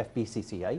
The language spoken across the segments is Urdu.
FPCCI,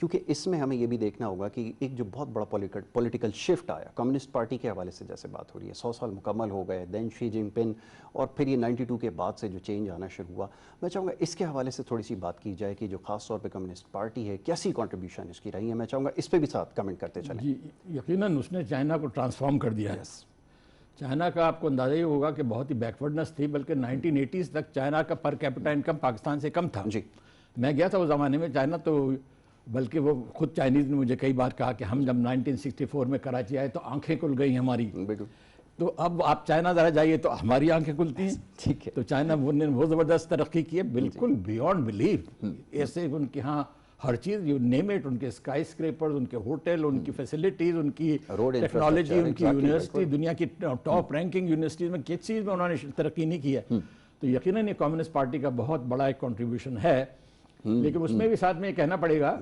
کیونکہ اس میں ہمیں یہ بھی دیکھنا ہوگا کہ ایک جو بہت بڑا پولیٹیکل شفٹ آیا کمیونسٹ پارٹی کے حوالے سے، جیسے بات ہو رہی ہے 100 سال مکمل ہو گئے، دین شی جن پن، اور پھر یہ 92 کے بعد سے جو چینج آنا شروع ہوا، میں چاہوں گا اس کے حوالے سے تھوڑی سی بات کی جائے کہ جو خاص طور پہ کمیونسٹ پارٹی ہے کیسی کنٹریبیوشن اس کی رہی ہے، میں چاہوں گا اس پہ بھی ساتھ کمنٹ کرتے چلیں۔ جی یقیناً اس نے چائنا کو ٹرانسفارم کر دیا ہے۔ چائنا کا آپ کو اندازہ یہ ہوگا کہ بہت ہی بیکورڈنس تھی، بلکہ 1980s تک چائنا کا پر کیپٹا انکم پاکستان سے کم تھا۔ جی میں گیا تھا اس زمانے میں چائنا، تو بلکہ وہ خود چائنیز نے مجھے کئی بار کہا کہ ہم جب 1964 میں کراچی آئے تو آنکھیں کھل گئی ہماری، بالکل۔ تو اب آپ چائنا ذرا جائیے تو ہماری آنکھیں کھلتی ہیں۔ ٹھیک ہے، تو چائنا نے وہ زبردست ترقی کی ہے، بالکل بیونڈ بلیو۔ ایسے ان کے ہاں ہر چیز، یو نیم اٹ، ان کے اسکائی اسکریپرز، ان کے ہوٹل، ان کی فیسلٹیز، ان کی ٹیکنالوجی، ان کی یونیورسٹی، دنیا کی ٹاپ رینکنگ یونیورسٹیز میں کس چیز میں انہوں نے ترقی نہیں کی ہے۔ تو یقیناً یہ کمیونسٹ پارٹی کا بہت بڑا ایک کنٹریبیوشن ہے، لیکن اس میں بھی ساتھ میں یہ کہنا پڑے گا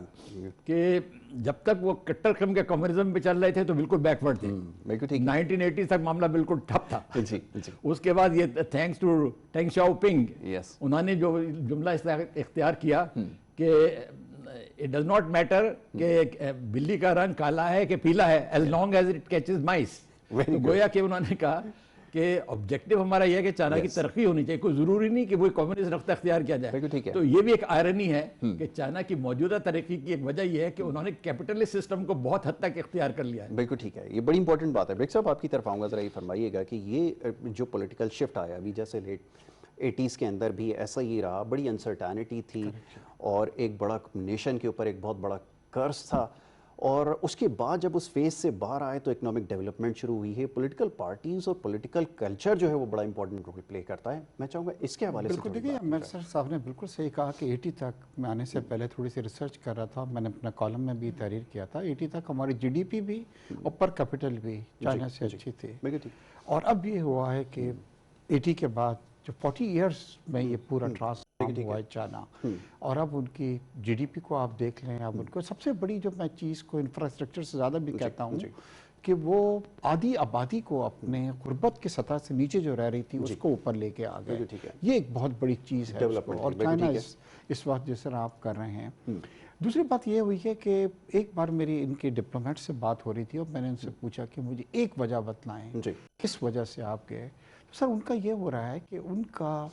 کہ جب تک وہ کٹر قسم کے کمیونزم پہ چل رہے تھے تو بالکل بیکورڈ تھے۔ 1980 تک معاملہ بالکل ٹھپ تھا۔ اس کے بعد یہ تھینکس ٹو ٹینگ شاؤ پنگ، انہوں نے جو جملہ اختیار کیا کہ it does not matter کہ بلی کا رنگ کالا ہے کہ پیلا ہے as long as it catches mice۔ تو گویا کہ انہوں نے کہا کہ آبجیکٹو ہمارا یہ ہے کہ چائنا کی ترقی ہونی چاہیے، کوئی ضروری نہیں کہ وہ کمیونسٹ رفتہ اختیار کیا جائے۔ تو یہ بھی ایک آئرنی ہے کہ چائنا کی موجودہ ترقی کی ایک وجہ یہ ہے کہ انہوں نے کیپٹلسٹ سسٹم کو بہت حد تک اختیار کر لیا ہے۔ بالکل ٹھیک ہے، یہ بڑی امپورٹنٹ بات ہے۔ بریک صاحب آپ کی طرف آؤں گا، ذرا یہ فرمائیے گا کہ یہ جو پولیٹیکل شفٹ آیا ابھی، جیسے لیٹ 80s کے اندر بھی ایسا ہی رہا، بڑی انسرٹینٹی تھی اور ایک بڑا نیشن کے اوپر ایک بہت بڑا کرس تھا، اور اس کے بعد جب اس فیز سے باہر آئے تو اکنامک ڈیولپمنٹ شروع ہوئی ہے۔ پولیٹیکل پارٹیز اور پولیٹیکل کلچر جو ہے وہ بڑا امپورٹنٹ رول پلے کرتا ہے۔ میں چاہوں گا اس کے حوالے سے بالکل دیکھیے، امیر صاحب نے بالکل صحیح کہا کہ 80 تک میں آنے سے پہلے تھوڑی سی ریسرچ کر رہا تھا، میں نے اپنا کالم میں بھی تحریر کیا تھا، 80 تک ہماری جی ڈی پی بھی اور پر کیپٹل بھی چائنا سے اچھی تھی، اور اب یہ ہوا ہے کہ 80 کے بعد جو 40 ایئرس میں یہ پورا ٹرانسفارم ہوا ہے چائنا، اور اب ان کی جی ڈی پی کو آپ دیکھ لیں، اب ان کو سب سے بڑی جو میں چیز کو انفراسٹرکچر سے زیادہ بھی کہتا ہوں کہ وہ آدھی آبادی کو اپنے غربت کی سطح سے نیچے جو رہ رہی تھی اس کو اوپر لے کے آ گئے۔ یہ ایک بہت بڑی چیز ہے، اور چائنا اس وقت جس طرح آپ کر رہے ہیں۔ دوسری بات یہ ہوئی ہے کہ ایک بار میری ان کے ڈپلومیٹ سے بات ہو رہی تھی اور میں نے ان سے پوچھا کہ مجھے ایک وجہ بتلائیں کس وجہ سے آپ گئے۔ سر ان کا یہ ہو رہا ہے کہ ان کا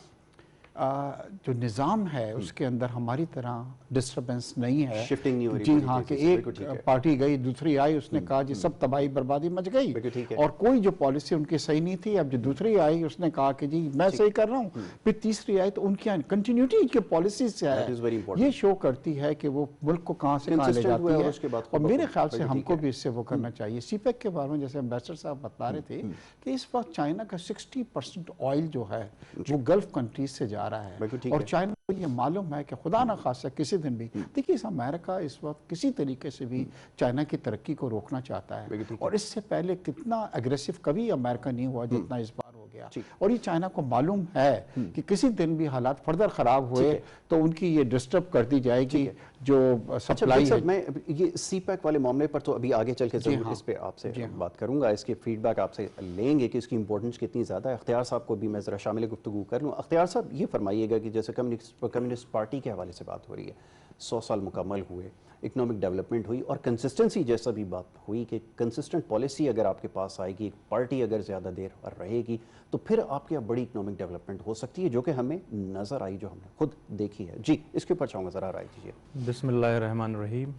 جو نظام ہے اس کے اندر ہماری طرح ڈسٹربنس نہیں ہے، جی ہاں، کہ ایک پارٹی گئی دوسری آئی، اس نے کہا جی سب تباہی بربادی مچ گئی، اور کوئی جو پالیسی ان کی صحیح نہیں تھی، اب جو دوسری آئی اس نے کہا کہ جی میں صحیح کر رہا ہوں، پھر تیسری آئی تو ان کی کنٹینیوٹی ان کے پالیسی سے ہے، یہ شو کرتی ہے کہ وہ ملک کو کہاں سے کہاں لے جاتی ہے۔ اور میرے خیال سے ہم کو بھی اس سے وہ کرنا چاہیے۔ سی پیک کے بارے میں جیسے امبیسڈر صاحب بتا رہے تھے کہ اس وقت چائنا کا 60% آئل جو ہے وہ گلف کنٹریز سے جا رہا ہے، اور چائنا کو یہ معلوم ہے کہ خدا نہ خواستہ کسی دن بھی دیکھیے امریکہ اس وقت کسی طریقے سے بھی چائنا کی ترقی کو روکنا چاہتا ہے، اور اس سے پہلے کتنا اگریسو کبھی امریکہ نہیں ہوا جتنا اس بار ہو گیا، اور یہ چائنا کو معلوم ہے کہ کسی دن بھی حالات فردر خراب ہوئے تو ان کی یہ ڈسٹرب کر دی جائے گی جو سپلائی ہے۔ میں یہ سی پیک والے معاملے پر تو ابھی آگے چل کے ضرور اس پہ آپ سے بات کروں گا، اس کے فیڈ بیک آپ سے لیں گے کہ اس کی امپورٹنس کتنی زیادہ ہے۔ اختیار صاحب کو بھی میں ذرا شامل گفتگو کر لوں۔ اختیار صاحب یہ فرمائیے گا کہ جیسے کمیونسٹ پارٹی کے حوالے سے بات ہو رہی ہے، 100 سال مکمل ہوئے، اکنامک ڈیولپمنٹ ہوئی، اور کنسسٹنسی جیسا بھی بات ہوئی کہ کنسسٹنٹ پالیسی اگر آپ کے پاس آئے گی، ایک پارٹی اگر زیادہ دیر رہے گی تو پھر آپ کے بڑی اکنامک ڈیولپمنٹ ہو سکتی ہے، جو کہ ہمیں نظر آئی، جو ہم نے خود دیکھی ہے۔ جی اس کے اوپر چاہوں گا ذرا رائے دیجیے۔ بسم اللہ الرحمن الرحیم۔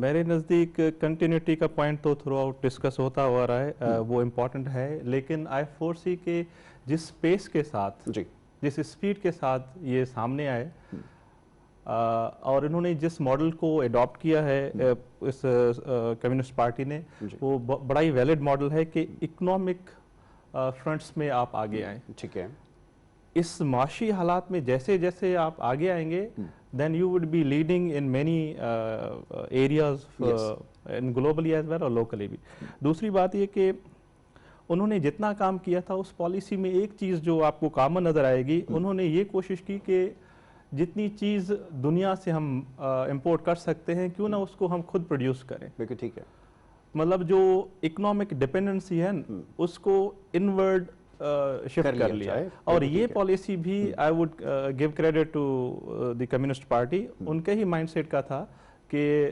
میرے نزدیک کنٹینیوٹی کا پوائنٹ تو تھرو آؤٹ ڈسکس ہوتا ہوا رہا ہے، وہ امپورٹنٹ ہے، لیکن آئی فورسی کہ جس پیس کے ساتھ، جس اسپیڈ کے ساتھ یہ سامنے آئے، اور انہوں نے جس ماڈل کو ایڈاپٹ کیا ہے اس کمیونسٹ پارٹی نے، وہ بڑا ہی ویلڈ ماڈل ہے کہ اکنامک فرنٹس میں آپ آگے آئیں۔ ٹھیک ہے، اس معاشی حالات میں جیسے جیسے آپ آگے آئیں گے then you would be leading in many areas globally as well اور locally بھی۔ دوسری بات یہ کہ انہوں نے جتنا کام کیا تھا اس پالیسی میں ایک چیز جو آپ کو کامن نظر آئے گی، انہوں نے یہ کوشش کی کہ جتنی چیز دنیا سے ہم امپورٹ کر سکتے ہیں کیوں نہ اس کو ہم خود پروڈیوس کریں۔ بالکل ٹھیک ہے، مطلب جو اکنامک ڈپینڈنسی ہے اس کو انورڈ شفٹ کر لیا، اور یہ پالیسی بھی I would give credit to the communist party, ان کے ہی مائنڈ سیٹ کا تھا کہ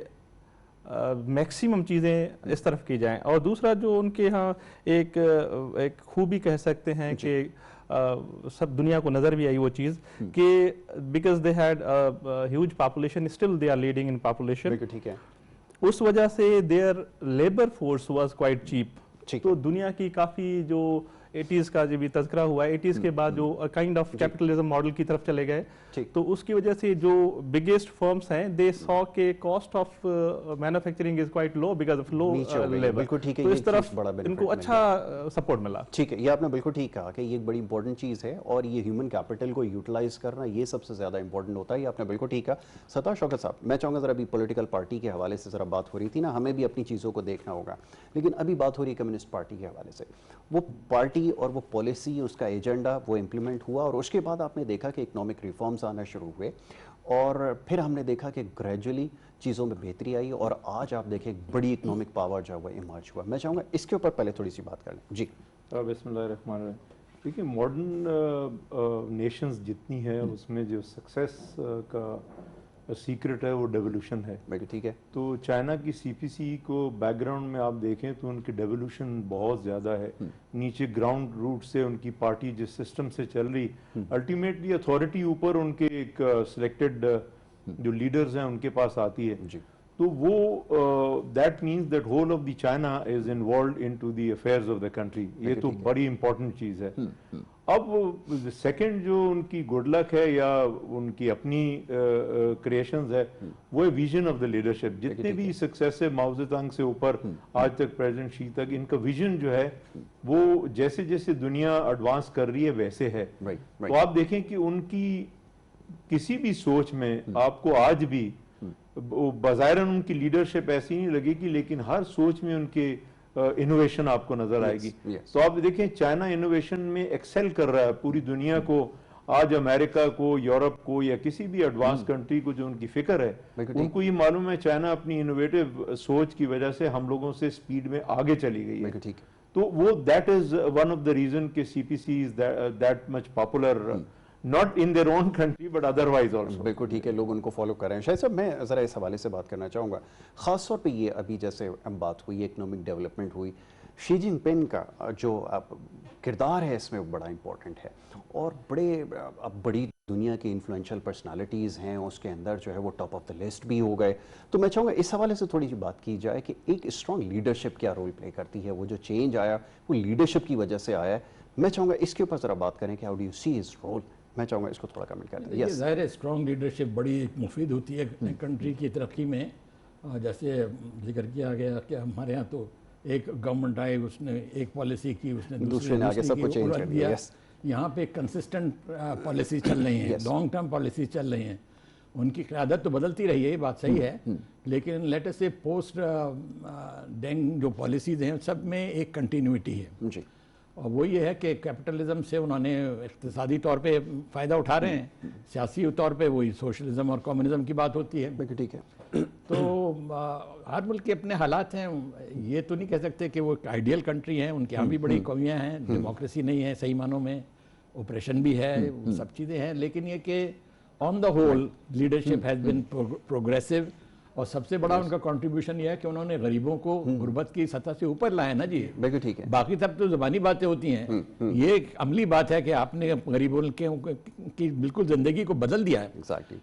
میکسیمم چیزیں اس طرف کی جائیں. اور دوسرا جو ان کے ہاں ایک خوبی کہہ سکتے ہیں کہ سب دنیا کو نظر بھی آئی وہ چیز کہ because they had huge population still they are leading in population, اس وجہ سے their labour force was quite cheap. تو دنیا کی کافی جو 80s کا جو بھی تذکرہ ہوا ہے 80s کے بعد جو کائنڈ آف کیپٹلزم ماڈل کی طرف چلے گئے, تو اس کی وجہ سے جو بگیسٹ فرمز ہیں دے سو کہ cost of manufacturing is quite low because of low labour. تو اس طرف ان کو اچھا سپورٹ ملا. ٹھیک ہے, یہ آپ نے بالکل ٹھیک کہا کہ یہ ایک بڑی امپورٹنٹ چیز ہے اور یہ ہیومن کیپٹل کو یوٹیلائز کرنا یہ سب سے زیادہ امپورٹنٹ ہوتا ہے. یہ آپ نے بالکل ٹھیک کہا. ستار شوکت صاحب, میں چاہوں گا ذرا ابھی پولیٹیکل پارٹی کے حوالے سے ذرا بات ہو رہی تھی نا, ہمیں بھی اپنی چیزوں کو دیکھنا ہوگا, لیکن ابھی بات ہو رہی ہے کمیونسٹ پارٹی کے حوالے سے. وہ پارٹی اور وہ پالیسی, اس کا ایجنڈا وہ امپلیمنٹ ہوا اور اس کے بعد آپ نے دیکھا کہ اکنامک ریفارمز آنا شروع ہوئے اور پھر ہم نے دیکھا کہ گریجولی چیزوں میں بہتری آئی اور آج آپ دیکھیں بڑی اکنامک پاور جو ہے ایمرج ہوا. میں چاہوں گا اس کے اوپر پہلے تھوڑی سی بات کر لیں. جی بسم اللہ الرحمن الرحیم. دیکھیے ماڈرن نیشنز جتنی ہیں اس میں جو سکسیس کا سیکرٹ ہے وہ ڈیولوشن ہے. ٹھیک ہے. تو چائنا کی سی پی سی کو بیک گراؤنڈ میں آپ دیکھیں تو ان کی ڈیولوشن بہت زیادہ ہے. نیچے گراؤنڈ روٹ سے ان کی پارٹی جس سسٹم سے چل رہی, الٹیمیٹلی اتھارٹی اوپر ان کے ایک سلیکٹڈ جو لیڈرز ہیں ان کے پاس آتی ہے. تو وہ that means that whole of the China is involved into the affairs of the country. یہ تو بڑی امپورٹنٹ چیز ہے. اب سیکنڈ جو ان کی گڈ لک ہے یا ان کی اپنی کریشنز ہے وہ ویژن آف دا لیڈرشپ. جتنے بھی سکسیس ہے ماؤ زے تونگ سے اوپر آج تک پریزیڈنٹ شی تک, ان کا ویژن جو ہے وہ جیسے جیسے دنیا ایڈوانس کر رہی ہے ویسے ہے. تو آپ دیکھیں کہ ان کی کسی بھی سوچ میں آپ کو آج بھی بظاہراً ان کی لیڈرشپ ایسی نہیں لگے گی, لیکن ہر سوچ میں ان کے انوویشن آپ کو نظر آئے گی. تو آپ دیکھیں چائنا انوویشن میں ایکسل کر رہا ہے پوری دنیا کو. آج امریکہ کو, یورپ کو یا کسی بھی ایڈوانس کنٹری کو جو ان کی فکر ہے ان کو یہ معلوم ہے چائنا اپنی انوویٹو سوچ کی وجہ سے ہم لوگوں سے سپیڈ میں آگے چلی گئی ہے. تو وہ that is one of the reason کہ C P C is that much popular not in their own country but otherwise also. بالکل ٹھیک ہے, لوگ ان کو فالو کر رہے ہیں. شاہد صاحب میں ذرا اس حوالے سے بات کرنا چاہوں گا, خاص طور پہ یہ ابھی جیسے بات ہوئی اکنامک ڈیولپمنٹ ہوئی, شی جن پنگ کا جو کردار ہے اس میں بڑا امپورٹنٹ ہے اور بڑی دنیا کی انفلوئنشل پرسنالٹیز ہیں اس کے اندر جو ہے وہ ٹاپ آف دا لسٹ بھی ہو گئے. تو میں چاہوں گا اس حوالے سے تھوڑی سی بات کی جائے کہ ایک اسٹرانگ لیڈرشپ کیا رول پلے کرتی ہے. وہ جو چینج آیا وہ لیڈرشپ کی وجہ سے آیا ہے. میں چاہوں گا اس کے اوپر ذرا بات کریں کہ how do you see his role. میں چاہوں گا اس کو تھوڑا کمنٹ کر دیں. یہ ظاہر ہے اسٹرانگ لیڈرشپ بڑی مفید ہوتی ہے کنٹری کی ترقی میں. جیسے ذکر کیا گیا کہ ہمارے ہاں تو ایک گورنمنٹ آئے, اس نے ایک پالیسی کی, اس نے دوسرے نے آگے سب کو چینج کر دیا. یہاں پہ کنسسٹنٹ پالیسی چل رہی ہیں, لانگ ٹرم پالیسی چل رہی ہیں. ان کی قیادت تو بدلتی رہی ہے, یہ بات صحیح ہے, لیکن لیٹ اس سے پوسٹ ڈینگ جو پالیسیز ہیں سب میں ایک کنٹینیوٹی ہے. جی, اور وہ یہ ہے کہ کیپٹلزم سے انہوں نے اقتصادی طور پہ فائدہ اٹھا رہے ہیں, سیاسی طور پہ وہی سوشلزم اور کمیونزم کی بات ہوتی ہے. ٹھیک ہے. تو ہر ملک کے اپنے حالات ہیں, یہ تو نہیں کہہ سکتے کہ وہ ایک آئیڈیل کنٹری ہیں, ان کے یہاں بھی بڑی کمیاں ہیں, ڈیموکریسی نہیں ہے صحیح معنوں میں, اوپریشن بھی ہے, سب چیزیں ہیں, لیکن یہ کہ on the whole leadership has been progressive. اور سب سے بڑا ان کا کنٹریبیوشن یہ ہے کہ انہوں نے غریبوں کو غربت کی سطح سے اوپر لائے نا. جی بالکل ٹھیک ہے. باقی سب تو زبانی باتیں ہوتی ہیں, یہ ایک عملی بات ہے کہ آپ نے غریبوں کی بالکل زندگی کو بدل دیا ہے.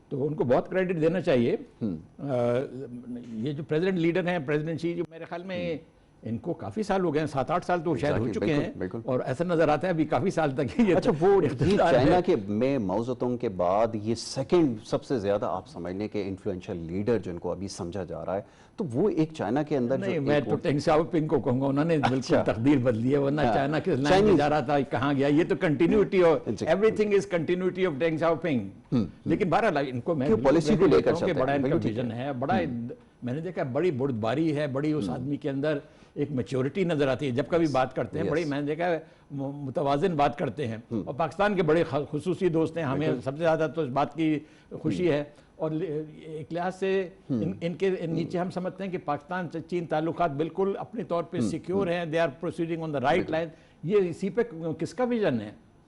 تو ان کو بہت کریڈٹ دینا چاہیے. یہ جو پریزیڈنٹ لیڈر ہیں, پریزیڈنٹ شی, جو میرے خیال میں ان کو کافی سال ہو گئے ہیں, 7-8 سال تو شاید ہو چکے ہیں, اور ایسا نظر آتا ہے ابھی کافی سال تک یہ. اچھا, وہ چائنا کے میں ماؤ زے تونگ کے بعد یہ سیکنڈ سب سے زیادہ آپ سمجھ لیں کہ انفلوئنشل لیڈر جن کو ابھی سمجھا جا رہا ہے, تو وہ ایک چائنا کے اندر نہیں, میں تو ڈینگ شاؤ پنگ کو کہوں گا, انہوں نے بالکل تقدیر بدلی ہے, ورنہ چائنا کس لائن میں جا رہا تھا کہاں گیا. یہ تو continuity, everything is continuity of Deng Xiaoping. لیکن بہرحال ان کو میں پالیسی کو لے کر بڑا ان کا ویژن ہے, بڑا میں نے دیکھا بڑی بردباری ہے, بڑی اس آدمی کے اندر ایک میچورٹی نظر آتی ہے. جب کبھی بات کرتے ہیں بڑی, میں نے دیکھا ہے متوازن بات کرتے ہیں. اور پاکستان کے بڑے خصوصی دوست ہیں, ہمیں سب سے زیادہ تو اس بات کی خوشی ہے. اور ایک لحاظ سے ان کے نیچے ہم سمجھتے ہیں کہ پاکستان سے چین تعلقات بالکل اپنے طور پہ سیکیور ہیں, they are proceeding on the right line. یہ اسی پہ کس کا ویژن ہے؟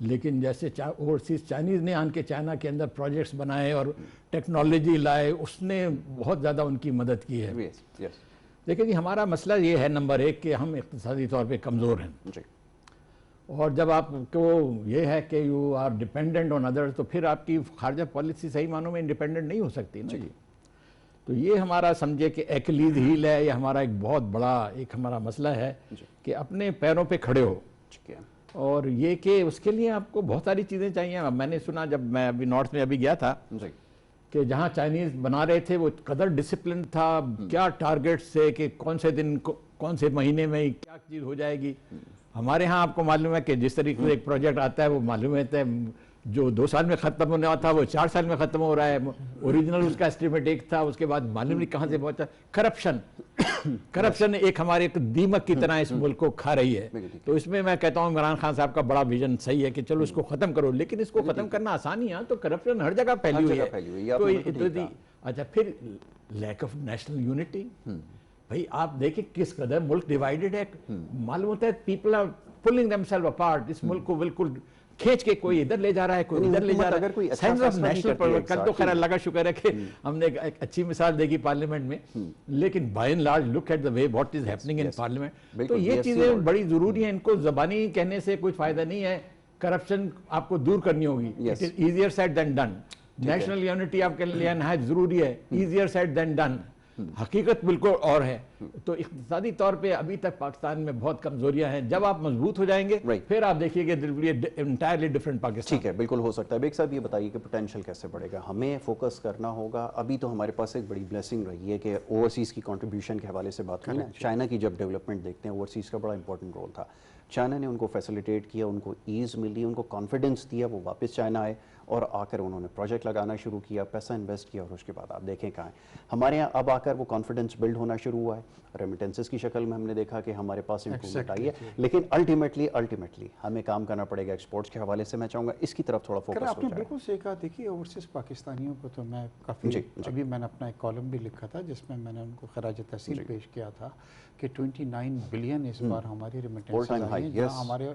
لیکن جیسے اوورسیز چائنیز نے آن کے چائنا کے اندر پروجیکٹس بنائے اور ٹیکنالوجی لائے، اس نے بہت زیادہ ان کی مدد کی ہے. لیکن جی ہمارا مسئلہ یہ ہے نمبر ایک کہ ہم اقتصادی طور پہ کمزور ہیں، اور جب آپ کو یہ ہے کہ یو آر ڈیپینڈنٹ آن ادرس تو پھر آپ کی خارجہ پالیسی صحیح معنوں میں انڈیپینڈنٹ نہیں ہو سکتی نا جی. تو یہ ہمارا سمجھے کہ ایکلیز ہیل ہے، یہ ہمارا ایک بہت بڑا ایک ہمارا مسئلہ ہے کہ اپنے پیروں پہ کھڑے ہو. اور یہ کہ اس کے لیے آپ کو بہت ساری چیزیں چاہیے. میں نے سنا جب میں ابھی نارتھ میں ابھی گیا تھا کہ جہاں چائنیز بنا رہے تھے وہ قدر ڈسپلن تھا، کیا ٹارگیٹ سے کہ کون سے دن کون سے مہینے میں کیا چیز ہو جائے گی. ہمارے ہاں آپ کو معلوم ہے کہ جس طریقے سے ایک پروجیکٹ آتا ہے وہ معلوم ہے جو 2 سال میں ختم ہونے والا تھا وہ 4 سال میں ختم ہو رہا ہے. اوریجنل اس کا اسٹیمیٹ ایک تھا، اس کے بعد معلوم نہیں کہاں سے پہنچا. کرپشن ایک ہمارے ایک دیمک کی طرح اس ملک کو کھا رہی ہے. تو اس میں کہتا ہوں عمران خان صاحب کا بڑا ویژن صحیح ہے کہ چلو اس کو ختم کرو، لیکن اس کو ختم کرنا آسان ہی ہے. تو کرپشن ہر جگہ پھیلی ہوئی ہے. اچھا پھر لیک آف نیشنل یونٹی. بھائی آپ دیکھیں کس قدر ملک ڈیوائیڈڈ ہے. معلوم ہوتا ہے people are pulling themselves apart. اس ملک کو بالکل کھینچ کے کوئی ادھر لے جا رہا ہے، کوئی ادھر لے جا رہا ہے. Sense of national purpose. کل تو خیر اللہ کا شکر ہے کہ ہم نے ایک اچھی مثال دیکھی پارلیمنٹ میں، لیکن by and large look at the way what is happening in parliament. تو یہ چیزیں بڑی ضروری ہیں. ان کو زبانی کہنے سے کوئی فائدہ نہیں ہے. کرپشن آپ کو دور کرنی ہوگی. It is easier said than done. National unity آپ کے لیے نہایت ضروری ہے. Easier said than done. حقیقت بالکل اور ہے. تو اقتصادی طور پہ ابھی تک پاکستان میں بہت کمزوریاں ہیں. جب آپ مضبوط ہو جائیں گے پھر آپ دیکھیے کہ انٹائرلی ڈفرنٹ پاکستان. ٹھیک ہے، بالکل ہو سکتا ہے. بیگ صاحب یہ بتائیے کہ پوٹینشیل کیسے بڑھے گا؟ ہمیں فوکس کرنا ہوگا. ابھی تو ہمارے پاس ایک بڑی بلیسنگ رہی ہے کہ اوورسیز کی کنٹریبیوشن کے حوالے سے بات کریں. چائنا کی جب ڈیولپمنٹ دیکھتے ہیں اوورسیز کا بڑا امپورٹنٹ رول تھا. چائنا نے ان کو فیسیلیٹیٹ کیا، ان کو ایز ملی، ان کو کانفیڈنس دیا، وہ واپس چائنا آئے اور آ کر انہوں نے پروجیکٹ لگانا شروع کیا، پیسہ انویسٹ کیا، اور اس کے بعد آپ دیکھیں کہاں ہیں. ہمارے یہاں اب آ کر وہ کانفیڈنس بلڈ ہونا شروع ہوا ہے. ریمیٹنسز کی شکل میں ہم نے دیکھا کہ ہمارے پاس امپرومنٹ آئی ہے، لیکن الٹیمیٹلی ہمیں کام کرنا پڑے گا ایکسپورٹس کے حوالے سے. میں چاہوں گا اس کی طرف تھوڑا فوکس ہو جائے. آپ نے بالکل صحیح کہا. دیکھیے اوورسیز پاکستانیوں کو تو میں کافی ابھی میں نے اپنا ایک کالم بھی لکھا تھا جس میں نے ان کو خراج تحسین پیش کیا تھا کہ 29 بلین اس بار ہماری ریمیٹنسز آئی ہیں، جہاں ہمارے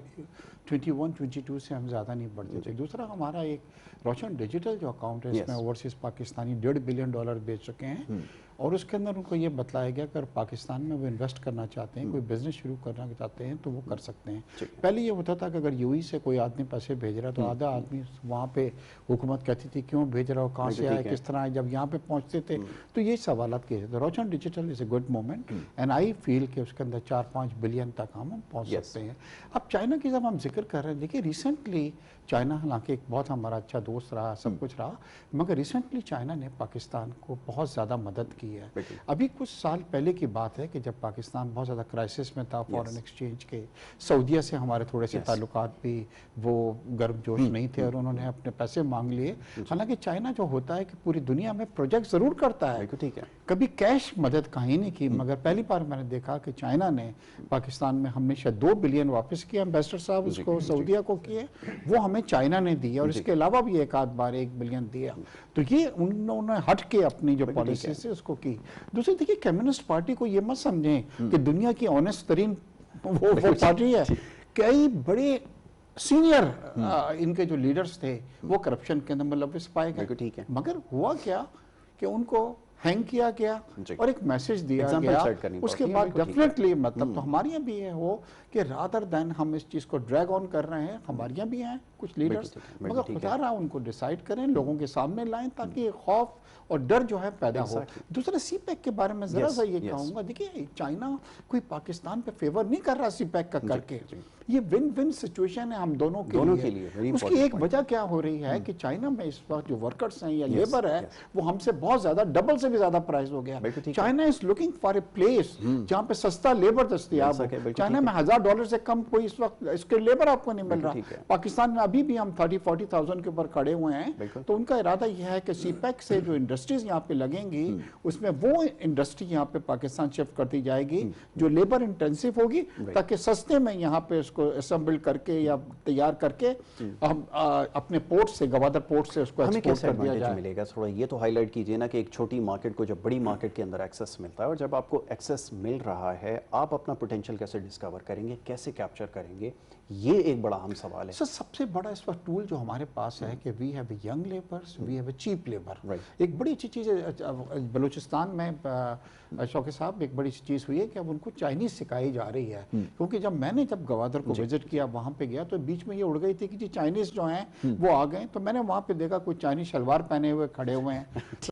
21-22 سے ہم زیادہ نہیں بڑھتے تھے. دوسرا ہمارا ایک روشن ڈیجیٹل جو اکاؤنٹ ہے اس میں اوورسیز پاکستانی $1.5 بلین بیچ چکے ہیں، اور اس کے اندر ان کو یہ بتلایا گیا کہ اگر پاکستان میں وہ انویسٹ کرنا چاہتے ہیں، کوئی بزنس شروع کرنا چاہتے ہیں تو وہ کر سکتے ہیں. پہلے یہ ہوتا تھا کہ اگر یو ای سے کوئی آدمی پیسے بھیج رہا تو آدھا آدمی وہاں پہ حکومت کہتی تھی کیوں بھیج رہا ہو، کہاں سے آئے، کس طرح آئے. جب یہاں پہ پہنچتے تھے تو یہ سوالات کیے تھے. Roshan digital is a good moment and I feel کہ اس کے اندر 4-5 بلین تک ہم پہنچ سکتے ہیں. اب چائنا کی جب ہم ذکر کر رہے ہیں، دیکھیے ریسنٹلی چائنا حالانکہ ایک بہت ہمارا اچھا دوست رہا، سب کچھ رہا، مگر ریسنٹلی چائنا نے پاکستان کو بہت زیادہ مدد کی ہے. ابھی کچھ سال پہلے کی بات ہے کہ جب پاکستان بہت زیادہ کرائسس میں تھا فارن ایکسچینج کے، سعودیہ سے ہمارے تھوڑے سے تعلقات بھی وہ گرم جوش نہیں تھے اور انہوں نے اپنے پیسے مانگ لیے. حالانکہ چائنا جو ہوتا ہے کہ پوری دنیا میں پروجیکٹ ضرور کرتا ہے، کبھی کیش مدد کہیں نہیں کی، مگر پہلی بار میں نے دیکھا کہ چائنا نے پاکستان میں ہمیشہ 2 بلین واپس کیا. امبیسڈر صاحب اس کو سعودیہ کو کیے، وہ ہمیں چائنا نے دیا، اور اس کے علاوہ بھی ایک آدھ بار 1 بلین دیا. تو یہ انہوں نے ہٹ کے اپنی جو پالیسی سے اس کو کی. دوسری دیکھیے کمیونسٹ پارٹی کو یہ مت سمجھیں کہ دنیا کی آنیسٹ ترین وہ پارٹی ہے. کئی بڑے سینئر ان کے جو لیڈرز تھے وہ کرپشن کے اندر ملوث پائے گئے، مگر ہوا کیا کہ ان کو ہینگ کیا گیا اور ایک میسج دیا گیا. اس کے بعد ڈیفینیٹلی مطلب تو ہمارے بھی ہے وہ کہ رادر دین ہم اس چیز کو ڈریگ آن کر رہے ہیں، ہمارے بھی ہیں کچھ لیڈرز، مگر خدا رہا ان کو ڈیسائیڈ کریں، لوگوں کے سامنے لائیں تاکہ خوف اور ڈر جو ہے پیدا ہو. دوسرا سی پیک کے بارے میں ذرا سا یہ کہوں گا. دیکھیے چائنا کوئی پاکستان پہ فیور نہیں کر رہا سی پیک کا کر کے، یہ ون ون سچویشن ہے ہم دونوں کے لیے. اس کی ایک وجہ کیا ہو رہی ہے کہ چائنا میں اس وقت جو ورکرز ہیں یا لیبر ہے وہ ہم سے بہت زیادہ ڈبل سے بھی زیادہ پرائز ہو گیا. China is looking for a place جہاں پہ سستا لیبر دستیاب ہو. چائنا میں $1000 سے کم کوئی اس وقت اس کے لیبر آپ کو نہیں مل رہا. پاکستان میں ابھی بھی ہم 30-40,000 کے اوپر کھڑے ہوئے ہیں. تو ان کا ارادہ یہ ہے کہ سی پیک سے جو انڈسٹریز یہاں پہ لگیں گی اس میں وہ انڈسٹری یہاں پہ پاکستان شفٹ کرتی جائے گی جو لیبر انٹینسیو ہوگی، تاکہ سستے میں یہاں پہ اس کو اسمبل کر کے یا تیار کر کے ہم اپنے پورٹ سے، گوادر پورٹ سے اس کو ایکسپورٹ کر دیا جائے. ملے گا تھوڑا یہ تو ہائی لائٹ کیجئے نا کہ ایک چھوٹی مارکیٹ کو جب بڑی مارکیٹ کے اندر ایکسس ملتا ہے، اور جب آپ کو ایکسس مل رہا ہے آپ اپنا پوٹینشیل کیسے ڈسکور کریں گے، کیسے کیپچر کریں گے، یہ ایک بڑا اہم سوال ہے. سر سب سے بڑا اس وقت ٹول جو ہمارے پاس ہے کہ we have a young labours, we have a cheap labour. ایک بڑی اچھی چیز ہے بلوچستان میں شوقی صاحب، ایک بڑی چیز ہوئی ہے کہ اب ان کو چائنیز سکھائی جا رہی ہے. کیونکہ جب میں نے گوادر کو وزٹ کیا، وہاں پہ گیا تو بیچ میں یہ اڑ گئی تھی کہ جی چائنیز جو ہیں وہ آ گئے. تو میں نے وہاں پہ دیکھا کوئی چائنیز شلوار پہنے ہوئے کھڑے ہوئے ہیں.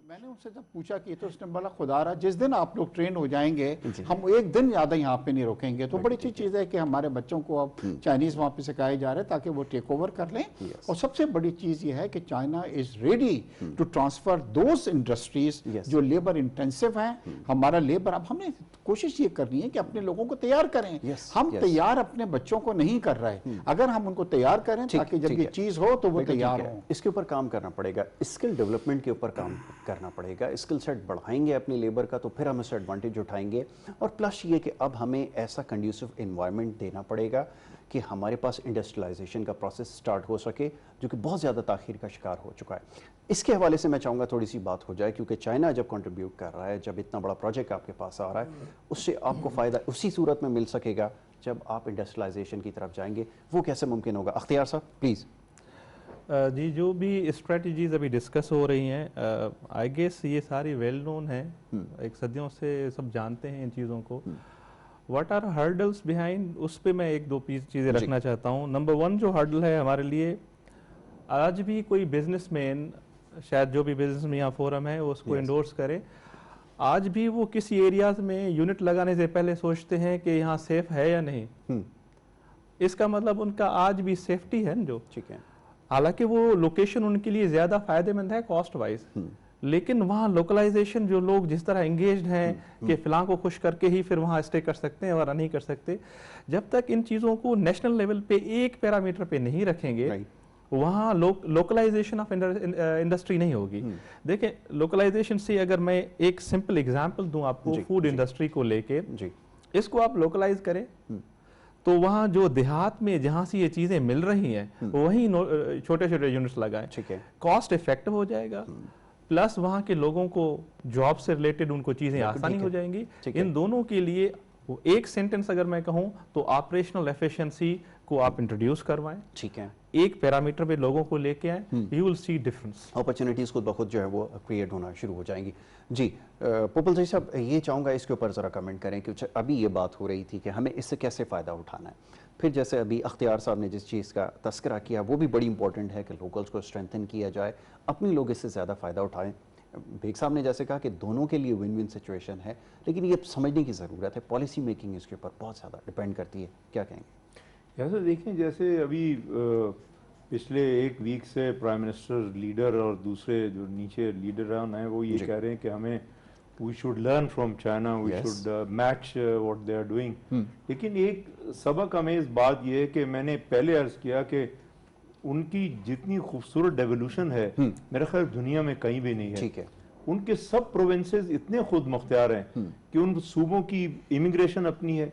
میں نے ان سے جب پوچھا کہ تو اس نے بولا خدا رہا جس دن آپ لوگ ٹرین ہو جائیں گے ہم ایک دن زیادہ یہاں پہ نہیں رکیں گے. تو بڑی اچھی چیز ہے کہ ہمارے بچوں کو اب چائنیز وہاں پہ سکھائے جا رہے ہیں تاکہ وہ ٹیک اوور کر لیں. اور سب سے بڑی چیز یہ ہے کہ China is ready to transfer those industries جو لیبر انٹینسو ہیں. ہمارا لیبر، اب ہم نے کوشش یہ کرنی ہے کہ اپنے لوگوں کو تیار کریں. ہم تیار اپنے بچوں کو نہیں کر رہے. اگر ہم ان کو تیار کریں تاکہ جب یہ چیز ہو تو وہ تیار ہوں. اس کے اوپر کام کرنا پڑے گا، اسکل ڈیولپمنٹ کے اوپر کام کرنا پڑے گا. اسکل سیٹ بڑھائیں گے اپنی لیبر کا تو پھر ہم اس سے ایڈوانٹیج اٹھائیں گے. اور پلس یہ کہ اب ہمیں ایسا کنڈیوسو انوائرمنٹ دینا پڑے گا کہ ہمارے پاس انڈسٹریلائزیشن کا پروسیس سٹارٹ ہو سکے، جو کہ بہت زیادہ تاخیر کا شکار ہو چکا ہے. اس کے حوالے سے میں چاہوں گا تھوڑی سی بات ہو جائے، کیونکہ چائنا جب کنٹریبیوٹ کر رہا ہے، جب اتنا بڑا پروجیکٹ آپ کے پاس آ رہا ہے، اس سے آپ کو فائدہ اسی صورت میں مل سکے گا جب آپ انڈسٹریلائزیشن کی طرف جائیں گے. وہ کیسے ممکن ہوگا؟ اختیار صاحب پلیز. جی، جو بھی اسٹریٹجیز ابھی ڈسکس ہو رہی ہیں آئی گیس یہ ساری ویل نون ہیں، ایک صدیوں سے سب جانتے ہیں ان چیزوں کو. واٹ آر ہرڈلس بیہائنڈ، اس پہ میں ایک دو چیزیں رکھنا چاہتا ہوں. نمبر 1 جو ہرڈل ہے ہمارے لیے، آج بھی کوئی بزنس مین، شاید جو بھی بزنس میں یہاں فورم ہے وہ اس کو انڈورس کرے، آج بھی وہ کسی ایریاز میں یونٹ لگانے سے پہلے سوچتے ہیں کہ یہاں سیف ہے یا نہیں. اس کا مطلب ان کا آج بھی سیفٹی ہے جو، حالانکہ وہ لوکیشن ان کے لیے زیادہ فائدہ مند ہے کاسٹ وائز، لیکن وہاں لوکلائزیشن جو لوگ جس طرح انگیجڈ ہیں کہ فلاں کو خوش کر کے ہی پھر وہاں اسٹے کر سکتے ہیں اور نہیں کر سکتے. جب تک ان چیزوں کو نیشنل لیول پہ ایک پیرامیٹر پہ نہیں رکھیں گے وہاں لوکلائزیشن آف انڈسٹری نہیں ہوگی. دیکھیں لوکلائزیشن سے اگر میں ایک سمپل اگزامپل دوں آپ کو فوڈ انڈسٹری کو لے کے، اس کو آپ لوکلائز کریں تو وہاں جو دیہات میں جہاں سے یہ چیزیں مل رہی ہیں وہیں چھوٹے چھوٹے یونٹس لگائیں، کاسٹ افیکٹو ہو جائے گا، پلس وہاں کے لوگوں کو جاب سے ریلیٹڈ ان کو چیزیں آسانی ہو جائیں گی. ان دونوں کے لیے ایک سینٹنس اگر میں کہوں تو آپریشنل ایفیشنسی کو آپ انٹروڈیوس کروائیں، ٹھیک ہے، ایک پیرامیٹر پہ لوگوں کو لے کے آئیں، you will see difference. Opportunities خود بخود جو ہے وہ کریٹ ہونا شروع ہو جائیں گی. جی پوپل جی صاحب، یہ چاہوں گا اس کے اوپر ذرا کمنٹ کریں کہ ابھی یہ بات ہو رہی تھی کہ ہمیں اس سے کیسے فائدہ اٹھانا ہے. پھر جیسے ابھی اختیار صاحب نے جس چیز کا تذکرہ کیا وہ بھی بڑی امپورٹنٹ ہے کہ لوکلز کو اسٹرینتھن کیا جائے، اپنے لوگ اس سے زیادہ فائدہ اٹھائیں. بیگ صاحب نے جیسے کہا کہ دونوں کے لیے ون ون سچویشن ہے، لیکن یہ سمجھنے کی ضرورت ہے، پالیسی میکنگ اس کے اوپر بہت زیادہ ڈیپینڈ کرتی ہے. کیا کہیں گے؟ ایسا دیکھیں جیسے ابھی پچھلے ایک ویک سے پرائم منسٹر لیڈر اور دوسرے جو نیچے لیڈران ہیں وہ یہ کہہ رہے ہیں کہ ہمیں we should learn from China, we should match what they are doing. لیکن ایک سبق امیز بات یہ ہے کہ میں نے پہلے عرض کیا کہ ان کی جتنی خوبصورت ڈیولوشن ہے میرے خیال دنیا میں کہیں بھی نہیں ہے. ان کے سب پروونسز اتنے خود مختار ہیں کہ ان صوبوں کی امیگریشن اپنی ہے،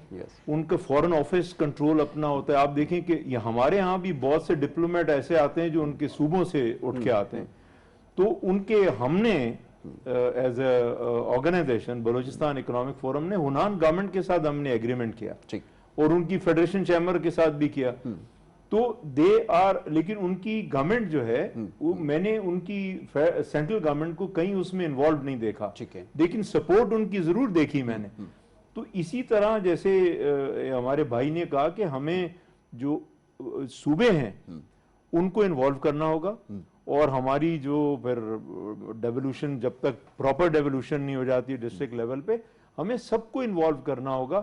ان کا فورن آفس کنٹرول اپنا ہوتا ہے. آپ دیکھیں کہ ہمارے ہاں بھی بہت سے ڈپلومیٹ ایسے آتے ہیں جو ان کے صوبوں سے اٹھ کے آتے ہیں. تو ان کے ہم نے as a organization Balochistan economic forum نے ہنان گورنمنٹ کے ساتھ ہم نے ایگریمنٹ کیا اور ان کی فیڈریشن چیمبر کے ساتھ بھی کیا. تو دے آر، لیکن ان کی گورنمنٹ جو ہے میں نے ان کی سینٹرل گورنمنٹ کو کہیں اس میں انوالو نہیں دیکھا، لیکن سپورٹ ان کی ضرور دیکھی میں نے. تو اسی طرح جیسے ہمارے بھائی نے کہا کہ ہمیں جو صوبے ہیں ان کو انوالو کرنا ہوگا، اور ہماری جو پھر ڈیولوشن جب تک پراپر ڈیولوشن نہیں ہو جاتی ڈسٹرکٹ لیول پہ ہمیں سب کو انوالو کرنا ہوگا.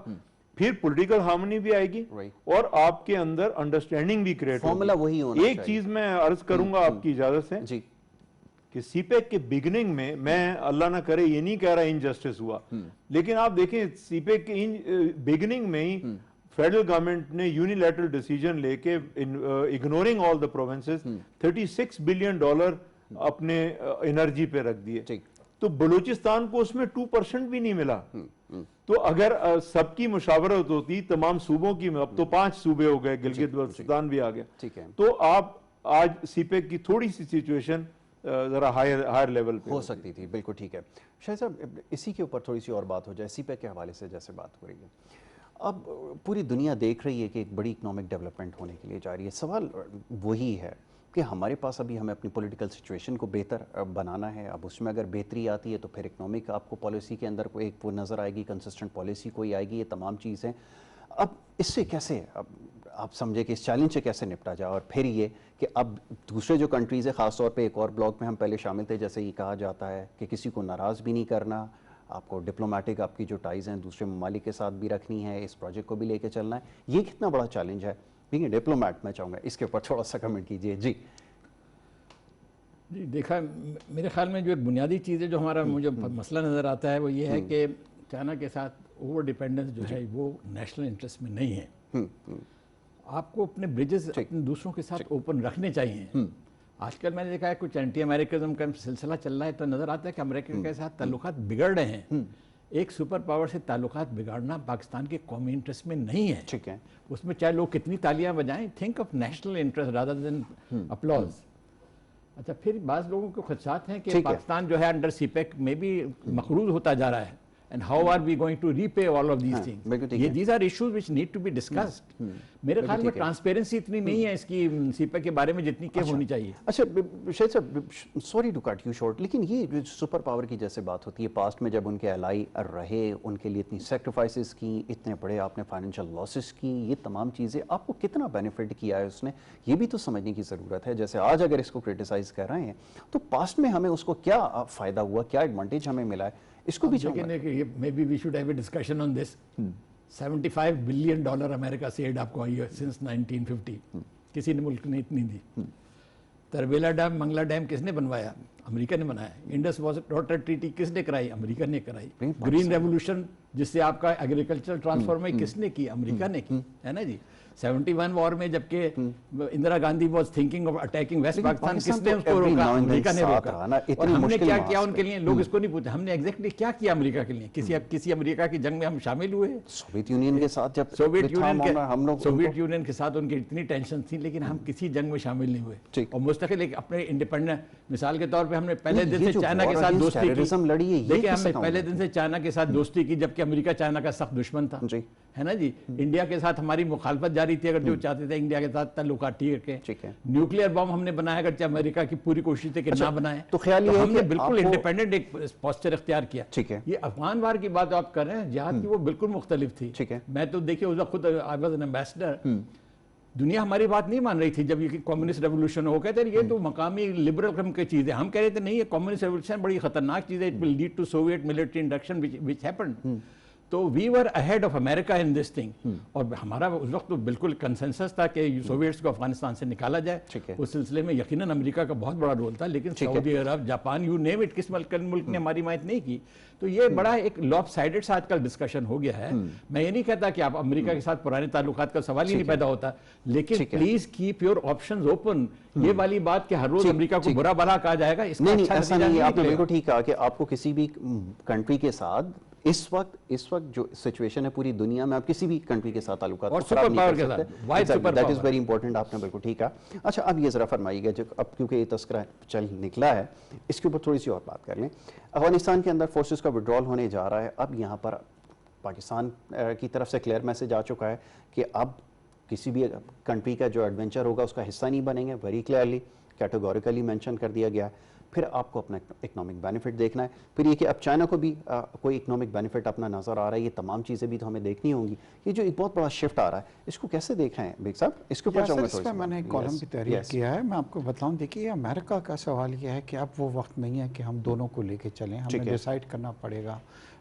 پھر پولیٹیکل ہارمونی بھی آئے گی اور آپ کے اندر انڈرسٹینڈنگ بھی کریٹ ہوگی. ایک چیز میں عرض کروں گا آپ کی اجازت سے کہ سی پیک کے بگننگ میں اللہ نہ کرے یہ نہیں کہہ رہا انجسٹس ہوا، لیکن آپ دیکھیں سی پیک کے بگننگ میں ہی فیڈرل گورنمنٹ نے یونیلیٹرل ڈیسیجن لے کے ignoring all the provinces $36 billion اپنے انرجی پہ رکھ دیے. تو بلوچستان کو اس میں 2% بھی نہیں ملا. تو اگر سب کی مشاورت ہوتی تمام صوبوں کی، اب تو 5 صوبے ہو گئے، گلگت بلتستان بھی آ گیا، تو آپ آج سی پیک کی تھوڑی سی سچویشن ذرا ہائر لیول پہ ہو سکتی تھی. بالکل ٹھیک ہے. شاہد صاحب اسی کے اوپر تھوڑی سی اور بات ہو جائے، سی پیک کے حوالے سے جیسے بات ہو رہی ہے. اب پوری دنیا دیکھ رہی ہے کہ ایک بڑی اکنامک ڈیولپمنٹ ہونے کے لیے جا رہی ہے. سوال وہی ہے کہ ہمارے پاس ابھی ہمیں اپنی پولیٹیکل سچویشن کو بہتر بنانا ہے. اب اس میں اگر بہتری آتی ہے تو پھر اکنامک آپ کو پالیسی کے اندر کوئی ایک وہ نظر آئے گی, کنسسٹنٹ پالیسی کوئی آئے گی, یہ تمام چیزیں. اب اس سے کیسے آپ سمجھے کہ اس چیلنج سے کیسے نپٹا جائے؟ اور پھر یہ کہ اب دوسرے جو کنٹریز ہیں, خاص طور پہ ایک اور بلاک میں ہم پہلے شامل تھے, جیسے یہ کہا جاتا ہے کہ کسی کو ناراض بھی نہیں کرنا, آپ کو ڈپلومیٹک آپ کی جو ٹائز ہیں دوسرے ممالک کے ساتھ بھی رکھنی ہے, اس پروجیکٹ کو بھی لے کے چلنا ہے. یہ کتنا بڑا چیلنج ہے؟ دیکھیں ڈپلومیٹ میں چاہوں گا اس کے اوپر تھوڑا سا کمنٹ کیجئے. جی دیکھا میرے خیال میں جو ایک بنیادی چیز ہے جو ہمارا مجھے مسئلہ نظر آتا ہے وہ یہ ہے کہ چائنا کے ساتھ اوور ڈیپینڈنس جو ہے وہ نیشنل انٹرسٹ میں نہیں ہے. آپ کو اپنے بریجز اپنے دوسروں کے ساتھ اوپن رکھنے چاہیے. آج کل میں نے دیکھا ہے کچھ اینٹی امریکزم کا سلسلہ چل رہا ہے تو نظر آتا ہے کہ امریکہ کے ساتھ تعلقات بگڑ رہے ہیں. ایک سپر پاور سے تعلقات بگاڑنا پاکستان کے قومی انٹرسٹ میں نہیں ہے. ٹھیک ہے, اس میں چاہے لوگ کتنی تالیاں بجائیں, think of national interest rather than applause. اچھا پھر بعض لوگوں کے خدشات ہیں کہ پاکستان جو ہے انڈر سی پیک میں بھی مقروض ہوتا جا رہا ہے. And how are we going to repay all of these things? These are issues which need to be discussed. میرے خیال میں ٹرانسپیرنسی اتنی نہیں ہے اس کی سی پے کے بارے میں جتنی کہ ہونی چاہیے. اچھا Shahid sahab, sorry to cut you short, لیکن یہ سپر پاور کی جیسے بات ہوتی ہے, پاسٹ میں جب ان کے الائی رہے, ان کے لیے اتنی سیکریفائسز کی, اتنے بڑے آپ نے فائنینشیل لاسز کی, یہ تمام چیزیں آپ کو کتنا بینیفٹ کیا ہے اس نے, یہ بھی تو سمجھنے کی ضرورت ہے. جیسے آج اگر اس کو کرٹیسائز کر رہے ہیں تو پاسٹ میں ہمیں اس کو کیا فائدہ ہوا, کیا ایڈوانٹیج ہمیں ملا ہے, اس کو بھی چاہیے. maybe we should have a discussion on this. $75 billion امریکہ سے ایڈ آپ کو آئی ہے since 1950. کسی نے ملک نے اتنی دی. تربیلا ڈیم, منگلا ڈیم کس نے بنوایا؟ امریکہ نے بنایا. انڈس واٹر ٹریٹی کس نے کرائی؟ امریکہ نے کرائی. گرین ریولوشن جس سے آپ کا ایگریکلچر ٹرانسفارم کس نے کی؟ امریکہ نے کی, ہے نا جی. 71 وار میں جبکہ Indira Gandhi was thinking of attacking west Pakistan, کس نے اس کو روکا؟ امریکہ نے روکا. اور ہم نے کیا کیا ان کے لیے؟ لوگ اس کو نہیں پوچھتے ہم نے ایگزیکٹلی کیا کیا امریکہ کے لیے. کسی امریکہ کی جنگ میں ہم شامل ہوئے؟ سوویت یونین کے ساتھ, جب سوویت یونین کے ساتھ ان کی اتنی ٹینشن تھی, لیکن ہم کسی جنگ میں شامل نہیں ہوئے. اور مستقل ایک اپنے انڈیپینڈنٹ, مثال کے طور پہ ہم نے پہلے دن سے چائنا کے ساتھ دوستی کی. دیکھیں ہم نے پہلے دن سے چائنا کے ساتھ دوستی کی جبکہ امریکہ چائنا کا سخت دشمن تھا, ہے نا جی. انڈیا کے ساتھ ہماری مخالفت جاری تھی, اگر جو چاہتے تھے انڈیا کے ساتھ تعلقات ٹھیک ہے. نیوکلیئر بم ہم نے بنایا اگرچہ امریکہ کی پوری کوشش تھی کہ نہ بنائے, تو خیال یہ ہم نے بالکل انڈیپینڈنٹ ایک پوسچر اختیار کیا. یہ افغان وار کی بات آپ کر رہے ہیں, جہاد کی وہ بالکل مختلف تھی. میں تو دیکھیے اس وقت خود آئی واز این ایمبیسڈر, دنیا ہماری بات نہیں مان رہی تھی جب یہ کمیونسٹ ریولوشن ہو. کہتے ہیں یہ تو مقامی لبرل قسم کی چیز ہے. ہم کہہ رہے تھے نہیں, یہ کمیونسٹ ریولوشن بڑی خطرناک چیز ہے, it will lead to Soviet military induction which happened. تو we were ahead of America in this thing. اور ہمارا اس وقت تو بالکل کنسنسس تھا کہ سوویٹس کو افغانستان سے نکالا جائے. اس سلسلے میں یقیناً امریکہ کا بہت بڑا رول تھا, لیکن سعودی عرب, جاپان, یو نیم اٹ, کس ملک نے ہماری حمایت نہیں کی. تو یہ بڑا ایک لاپ سائڈڈ سا آج کل ڈسکشن ہو گیا ہے. میں یہ نہیں کہتا کہ آپ امریکہ کے ساتھ پرانے تعلقات کا سوال ہی نہیں پیدا ہوتا, لیکن please keep your options open. یہ والی بات کہ ہر روز امریکہ کو برا بھلا کہا جائے گا, اس کا اچھا نتیجہ نہیں. آپ نے بالکل ٹھیک کہا کہ آپ کو کسی بھی کنٹری کے ساتھ اس وقت جو سچویشن ہے پوری دنیا میں, آپ کسی بھی کنٹری کے ساتھ تعلقات اور سپر پاور کے ساتھ, دیٹ از ویری امپورٹنٹ. آپ نے بالکل ٹھیک کہا. اچھا اب یہ ذرا فرمائیے گا, اب کیونکہ یہ تذکرہ چل نکلا ہے, اس کے اوپر تھوڑی سی اور بات کر لیں. افغانستان کے اندر فورسز کا وڈرال ہونے جا رہا ہے. اب یہاں پر پاکستان کی طرف سے کلیئر میسج آ چکا ہے کہ اب کسی بھی کنٹری کا جو ایڈونچر ہوگا اس کا حصہ نہیں بنیں گے. ویری کلیئرلی کیٹیگوریکلی مینشن کر دیا گیا ہے. پھر آپ کو اپنا اکنامک بینیفٹ دیکھنا ہے. پھر یہ کہ اب چائنا کو بھی کوئی اکنامک بینیفٹ اپنا نظر آ رہا ہے. یہ تمام چیزیں بھی تو ہمیں دیکھنی ہوں گی. یہ جو ایک بہت بڑا شفٹ آ رہا ہے, اس کو کیسے دیکھ رہے ہیں بیگ صاحب؟ اس کے اوپر اس میں میں نے ایک کالم بھی تحریر کیا ہے, میں آپ کو بتاؤں. دیکھیے امریکہ کا سوال یہ ہے کہ اب وہ وقت نہیں ہے کہ ہم دونوں کو لے کے چلیں. ہمیں ڈیسائیڈ کرنا پڑے گا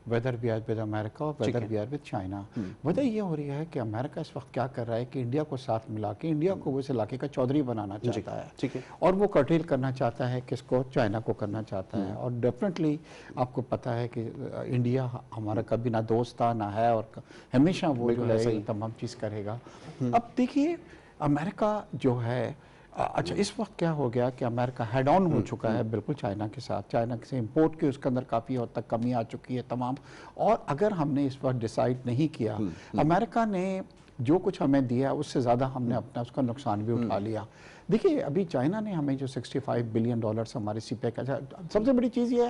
whether we are with America اور whether we are with China. وجہ یہ ہو رہی ہے کہ امریکہ اس وقت کیا کر رہا ہے کہ انڈیا کو ساتھ ملا کے انڈیا کو وہ اس علاقے کا چودھری بنانا چاہتا ہے, اور وہ کرٹیل کرنا چاہتا ہے کس کو, چائنا کو کرنا چاہتا ہے. اور ڈیفینیٹلی آپ کو پتہ ہے کہ انڈیا ہمارا کبھی نہ دوست تھا نہ ہے, اور ہمیشہ وہ جو ہے تمام چیز کرے گا. اب دیکھیے امریکہ جو ہے, اچھا اس وقت کیا ہو گیا کہ امریکہ ہیڈ آن ہو چکا ہے بالکل چائنا کے ساتھ. چائنا سے امپورٹ کی اس کے اندر کافی حد تک کمی آ چکی ہے تمام. اور اگر ہم نے اس وقت ڈیسائیڈ نہیں کیا, امریکہ نے جو کچھ ہمیں دیا اس سے زیادہ ہم نے اپنا اس کا نقصان بھی اٹھا لیا. دیکھیے ابھی چائنا نے ہمیں جو $65 بلین ہمارے سی پیک, سب سے بڑی چیز یہ ہے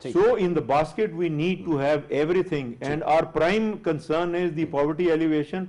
So in the basket we need to have everything, and our prime concern is the poverty alleviation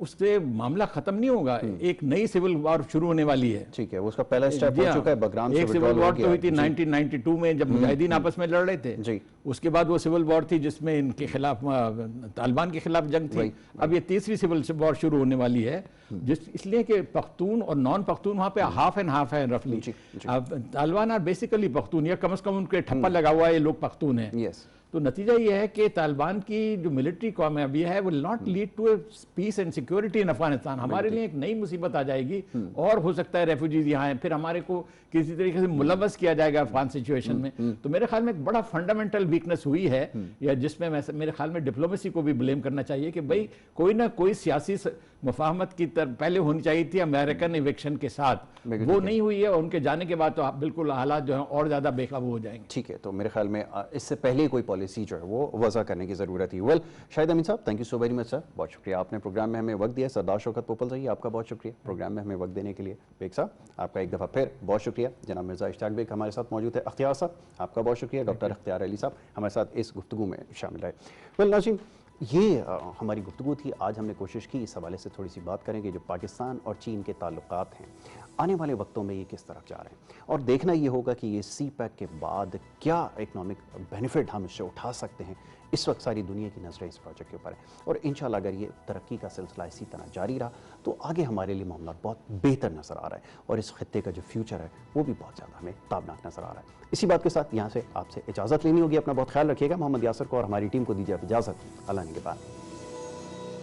اس سے معاملہ ختم نہیں ہوگا. ایک نئی سول وار شروع ہونے والی ہے. ٹھیک ہے, اس کا پہلا سٹیپ ہو چکا ہے, بغرام سے ایک سول وار تو ہوئی تھی 1992 میں جب مجاہدین آپس میں لڑ رہے تھے. اس کے بعد وہ سول وار تھی جس میں ان کے خلاف طالبان کے خلاف جنگ تھی. اب یہ تیسری سول وار شروع ہونے والی ہے, اس لیے کہ پختون اور نان پختون وہاں پہ ہاف اینڈ ہاف ہے رفلی. طالبان آر بیسیکلی پختون, یا کم از کم ان کے ٹھپا لگا ہوا ہے یہ لوگ پختون ہیں. تو نتیجہ یہ ہے کہ طالبان کی جو ملٹری کامیابی ہے وہ not lead to a peace and security in Afghanistan. ہمارے لیے ایک نئی مصیبت آ جائے گی, اور ہو سکتا ہے ریفیوجیز یہاں ہیں, پھر ہمارے کو کسی طریقے سے ملوث کیا جائے گا افغان سچویشن میں. تو میرے خیال میں ایک بڑا فنڈامنٹل ویکنس ہوئی ہے, یا جس میں میرے خیال میں ڈپلومیسی کو بھی بلیم کرنا چاہیے کہ بھئی کوئی نہ کوئی سیاسی مفاہمت کی پہلے ہونی چاہیے تھی امریکن ایویکشن کے ساتھ, وہ نہیں ہوئی ہے, اور ان کے جانے کے بعد تو بالکل حالات جو ہیں اور زیادہ بے قابو ہو جائیں گے. ٹھیک ہے, تو میرے خیال میں اس سے پہلے کوئی پالیسی جو ہے وہ وضع کرنے کی ضرورت ہے. ویل شاہد امین صاحب, thank you so very much sir, بہت شکریہ آپ نے پروگرام میں ہمیں وقت دیا. سردار شوکت پوپل صاحب, آپ کا بہت شکریہ پروگرام میں ہمیں وقت دینے کے لیے. بیگ صاحب آپ کا ایک دفعہ پھر بہت شکریہ. جناب مرزا اشتیاق بیگ ہمارے ساتھ موجود ہے. اختیار صاحب آپ کا بہت شکریہ. ڈاکٹر اختیار علی صاحب ہمارے ساتھ اس گفتگو میں شامل رہے. ویل ناظرین, یہ ہماری گفتگو تھی. آج ہم نے کوشش کی اس حوالے سے تھوڑی سی بات کریں کہ جو پاکستان اور چین کے تعلقات ہیں آنے والے وقتوں میں یہ کس طرف جا رہے ہیں, اور دیکھنا یہ ہوگا کہ یہ سی پیک کے بعد کیا اکنامک بینیفٹ ہم اس سے اٹھا سکتے ہیں. اس وقت ساری دنیا کی نظریں اس پروجیکٹ کے اوپر ہیں, اور انشاءاللہ اگر یہ ترقی کا سلسلہ اسی طرح جاری رہا تو آگے ہمارے لیے معاملات بہت بہتر نظر آ رہا ہے, اور اس خطے کا جو فیوچر ہے وہ بھی بہت زیادہ ہمیں تابناک نظر آ رہا ہے. اسی بات کے ساتھ یہاں سے آپ سے اجازت لینی ہوگی. اپنا بہت خیال رکھیے گا. محمد یاسر کو اور ہماری ٹیم کو دیجیے اجازت. اللہ نے کے بعد.